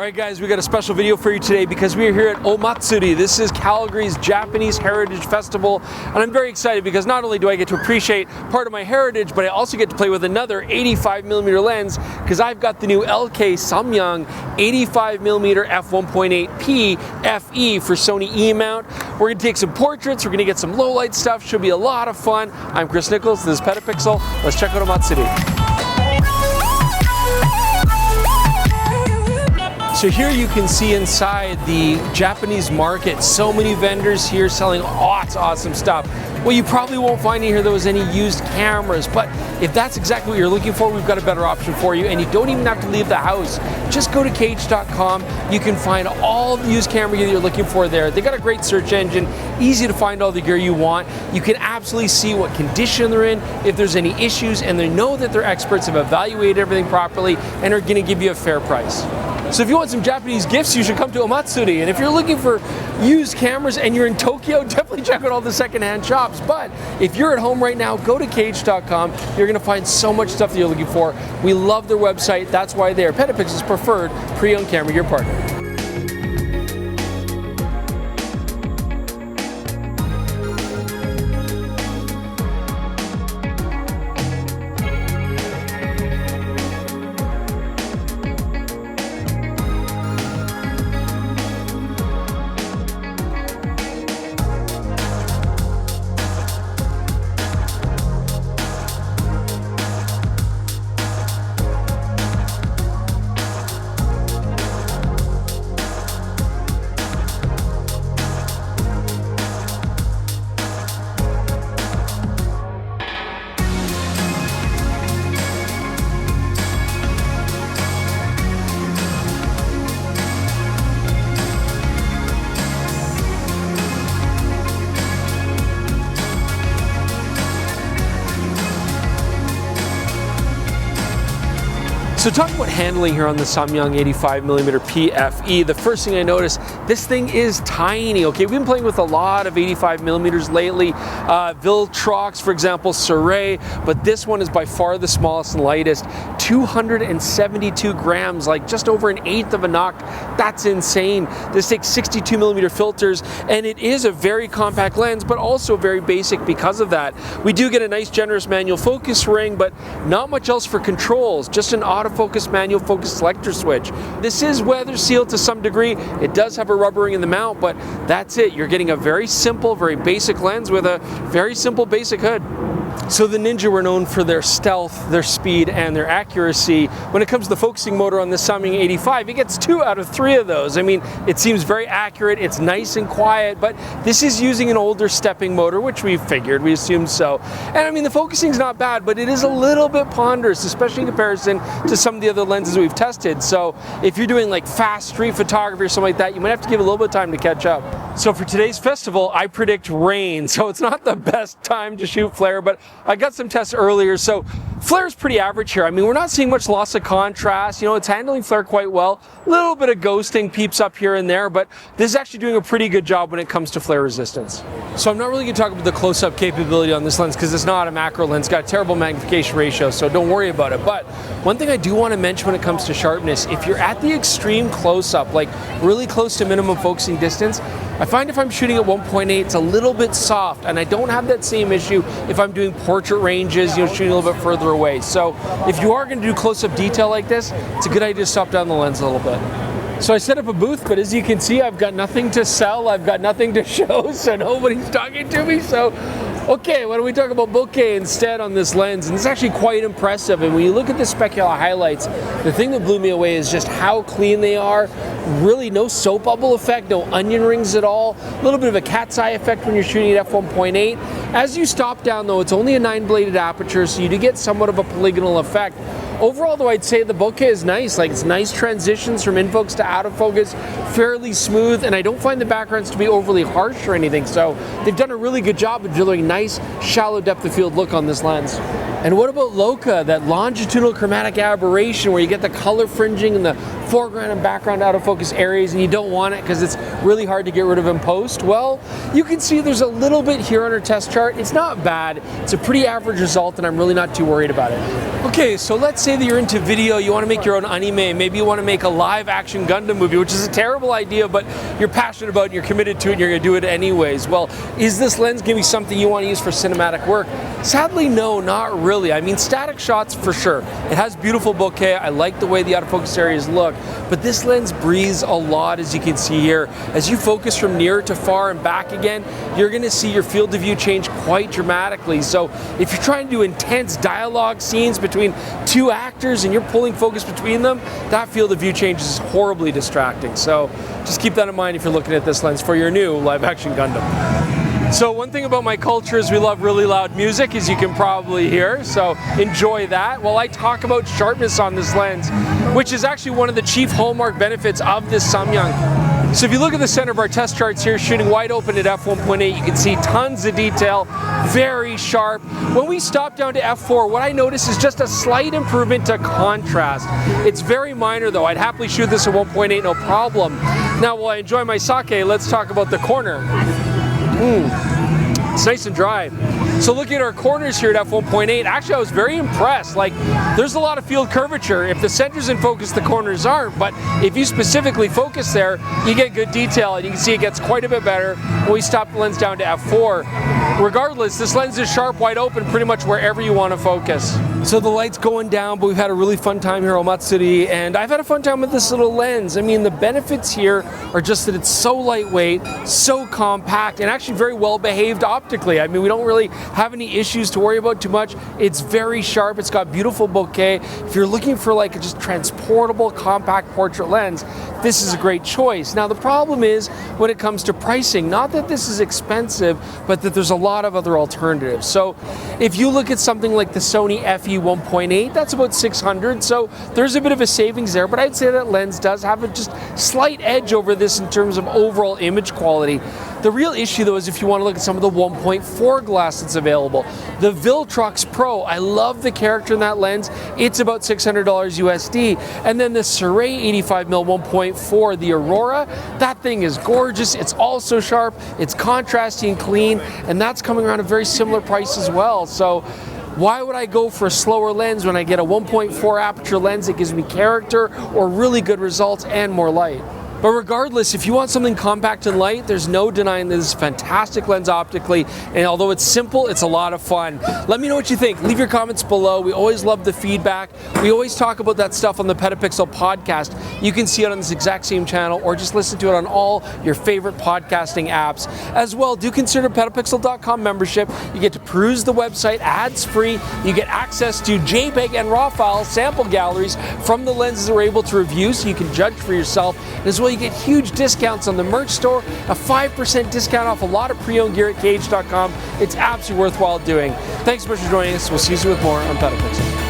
All right guys, we got a special video for you today because we are here at Omatsuri. This is Calgary's Japanese Heritage Festival, and I'm very excited because not only do I get to appreciate part of my heritage, but I also get to play with another 85mm lens because I've got the new LoCA Samyang 85mm f1.8p FE for Sony E-mount. We're going to take some portraits, we're going to get some low light stuff, should be a lot of fun. I'm Chris Niccolls, this is PetaPixel. Let's check out Omatsuri. So here you can see inside the Japanese market, so many vendors here selling lots of awesome stuff. What you probably won't find in here though is any used cameras, but if that's exactly what you're looking for, we've got a better option for you, and you don't even have to leave the house. Just go to cage.com, you can find all the used camera gear that you're looking for there. They got a great search engine, easy to find all the gear you want. You can absolutely see what condition they're in, if there's any issues, and they know that their experts have evaluated everything properly and are gonna give you a fair price. So if you want some Japanese gifts, you should come to Omatsuri. And if you're looking for used cameras and you're in Tokyo, definitely check out all the secondhand shops. But if you're at home right now, go to cage.com. You're gonna find so much stuff that you're looking for. We love their website. That's why they are PetaPixel's preferred pre-owned camera gear partner. So talking about handling here on the Samyang 85mm PFE, the first thing I noticed, this thing is tiny, okay? We've been playing with a lot of 85mm lately, Viltrox, for example, Surrey, but this one is by far the smallest and lightest, 272 grams, like just over an eighth of a knock. That's insane. This takes 62mm filters, and it is a very compact lens, but also very basic because of that. We do get a nice generous manual focus ring, but not much else for controls, just an autofocus manual focus selector switch. This is weather sealed to some degree. It does have a rubber ring in the mount, but that's it. You're getting a very simple, very basic lens with a very simple basic hood. So the Ninja were known for their stealth, their speed, and their accuracy. When it comes to the focusing motor on the Samyang 85, it gets 2 out of 3 of those. I mean, it seems very accurate, it's nice and quiet, but this is using an older stepping motor, which we figured, we assumed so. And I mean, the focusing's not bad, but it is a little bit ponderous, especially in comparison to some of the other lenses we've tested. So if you're doing like fast street photography or something like that, you might have to give a little bit of time to catch up. So for today's festival, I predict rain. So it's not the best time to shoot flare, but I got some tests earlier, so flare is pretty average here. I mean, we're not seeing much loss of contrast. You know, it's handling flare quite well. A little bit of ghosting peeps up here and there, but this is actually doing a pretty good job when it comes to flare resistance. So I'm not really going to talk about the close-up capability on this lens because it's not a macro lens. It's got a terrible magnification ratio, so don't worry about it. But one thing I do want to mention when it comes to sharpness, if you're at the extreme close-up, like really close to minimum focusing distance, I find if I'm shooting at 1.8, it's a little bit soft, and I don't have that same issue if I'm doing portrait ranges, you know, shooting a little bit further away. So if you are going to do close-up detail like this, it's a good idea to stop down the lens a little bit. So I set up a booth, but as you can see, I've got nothing to sell, I've got nothing to show, so nobody's talking to me. So, okay, why don't we talk about bokeh instead on this lens? And it's actually quite impressive. And when you look at the specular highlights, the thing that blew me away is just how clean they are. Really no soap bubble effect, no onion rings at all. A little bit of a cat's eye effect when you're shooting at f1.8. As you stop down though, it's only a 9-bladed aperture, so you do get somewhat of a polygonal effect. Overall though, I'd say the bokeh is nice. Like, it's nice transitions from in-focus to out of focus, fairly smooth, and I don't find the backgrounds to be overly harsh or anything. So they've done a really good job of delivering a nice, shallow depth of field look on this lens. And what about LoCA, that longitudinal chromatic aberration where you get the color fringing in the foreground and background autofocus areas and you don't want it because it's really hard to get rid of in post? Well, you can see there's a little bit here on our test chart. It's not bad. It's a pretty average result and I'm really not too worried about it. Okay, so let's say that you're into video, you want to make your own anime, maybe you want to make a live action Gundam movie, which is a terrible idea, but you're passionate about it and you're committed to it and you're going to do it anyways. Well, is this lens going to be something you want to use for cinematic work? Sadly, no, not really. I mean, static shots for sure. It has beautiful bokeh. I like the way the autofocus areas look, but this lens breathes a lot, as you can see here. As you focus from near to far and back again, you're going to see your field of view change quite dramatically. So if you're trying to do intense dialogue scenes between two actors and you're pulling focus between them, that field of view change is horribly distracting. So just keep that in mind if you're looking at this lens for your new live action Gundam. So one thing about my culture is we love really loud music, as you can probably hear, so enjoy that. While I talk about sharpness on this lens, which is actually one of the chief hallmark benefits of this Samyang. So if you look at the center of our test charts here, shooting wide open at f1.8, you can see tons of detail, very sharp. When we stop down to f4, what I notice is just a slight improvement to contrast. It's very minor though. I'd happily shoot this at 1.8, no problem. Now while I enjoy my sake, let's talk about the corner. It's nice and dry. So looking at our corners here at f1.8, actually I was very impressed. Like, there's a lot of field curvature. If the center's in focus, the corners aren't, but if you specifically focus there, you get good detail, and you can see it gets quite a bit better when we stop the lens down to f4. Regardless, this lens is sharp, wide open, pretty much wherever you want to focus. So the light's going down, but we've had a really fun time here at Omatsuri, and I've had a fun time with this little lens. I mean, the benefits here are just that it's so lightweight, so compact, and actually very well behaved optically. I mean, we don't really have any issues to worry about too much. It's very sharp, it's got beautiful bokeh. If you're looking for like a just transportable, compact portrait lens, this is a great choice. Now the problem is when it comes to pricing, not that this is expensive, but that there's a lot of other alternatives. So if you look at something like the Sony FE 1.8, that's about $600, so there's a bit of a savings there, but I'd say that lens does have a just slight edge over this in terms of overall image quality. The real issue though is if you want to look at some of the 1.4 glass that's available. The Viltrox Pro, I love the character in that lens. It's about $600 USD. And then the Sirui 85mm 1.4, the Aurora, that thing is gorgeous. It's also sharp, it's contrasty and clean, and that's coming around a very similar price as well. So why would I go for a slower lens when I get a 1.4 aperture lens that gives me character or really good results and more light? But regardless, if you want something compact and light, there's no denying this is a fantastic lens optically, and although it's simple, it's a lot of fun. Let me know what you think. Leave your comments below. We always love the feedback. We always talk about that stuff on the PetaPixel podcast. You can see it on this exact same channel, or just listen to it on all your favorite podcasting apps. As well, do consider PetaPixel.com membership. You get to peruse the website ads-free. You get access to JPEG and RAW file sample galleries from the lenses that we're able to review, so you can judge for yourself. And as well, you get huge discounts on the merch store, a 5% discount off a lot of pre-owned gear at KH.com. It's absolutely worthwhile doing. Thanks so much for joining us. We'll see you with more on PetaPixel.